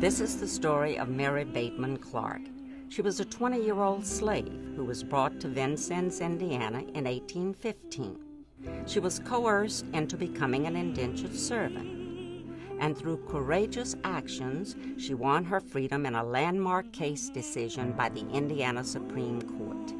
This is the story of Mary Bateman Clark. She was a 20-year-old slave who was brought to Vincennes, Indiana in 1815. She was coerced into becoming an indentured servant, and through courageous actions, she won her freedom in a landmark case decision by the Indiana Supreme Court.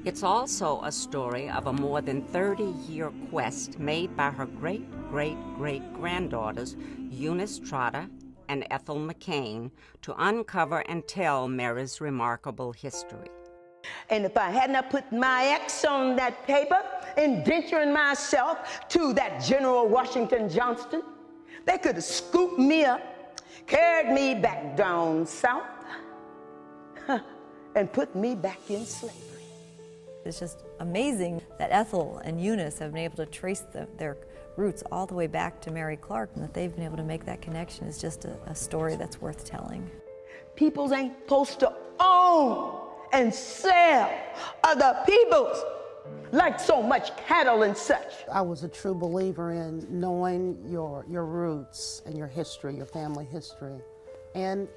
It's also a story of a more than 30-year quest made by her great-great-great-granddaughters, Eunice Trotter and Ethel McCain, to uncover and tell Mary's remarkable history. And if I had not put my X on that paper, indenturing myself to that General Washington Johnston, they could have scooped me up, carried me back down south, and put me back in slavery. It's just amazing that Ethel and Eunice have been able to trace their roots all the way back to Mary Clark, and that they've been able to make that connection is just a story that's worth telling. Peoples ain't supposed to own and sell other peoples like so much cattle and such. I was a true believer in knowing your roots and your history, your family history. And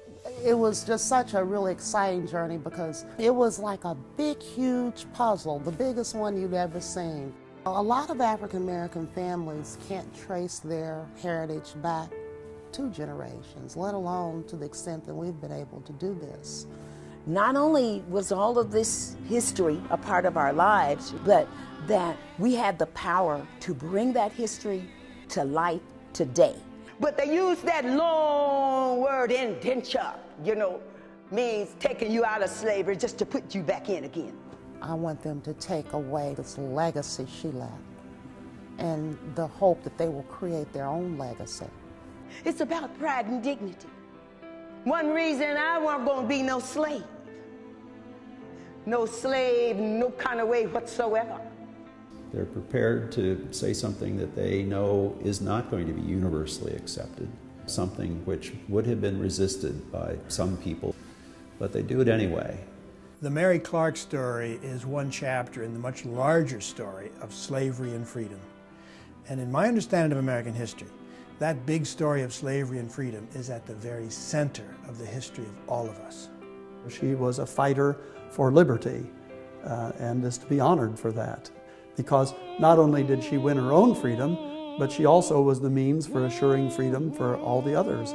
it was just such a really exciting journey because it was like a big, huge puzzle, the biggest one you'd ever seen. A lot of African American families can't trace their heritage back 2 generations, let alone to the extent that we've been able to do this. Not only was all of this history a part of our lives, but that we had the power to bring that history to life today. But they use that long word indenture, means taking you out of slavery just to put you back in again. I want them to take away this legacy she left and the hope that they will create their own legacy. It's about pride and dignity. One reason I wasn't going to be no slave. No slave, no kind of way whatsoever. They're prepared to say something that they know is not going to be universally accepted, something which would have been resisted by some people, but they do it anyway. The Mary Clark story is one chapter in the much larger story of slavery and freedom. And in my understanding of American history, that big story of slavery and freedom is at the very center of the history of all of us. She was a fighter for liberty and is to be honored for that, because not only did she win her own freedom, but she also was the means for assuring freedom for all the others.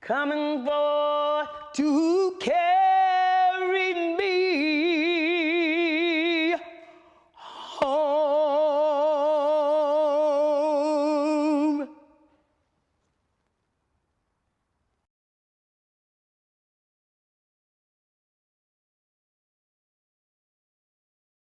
Coming forth to care.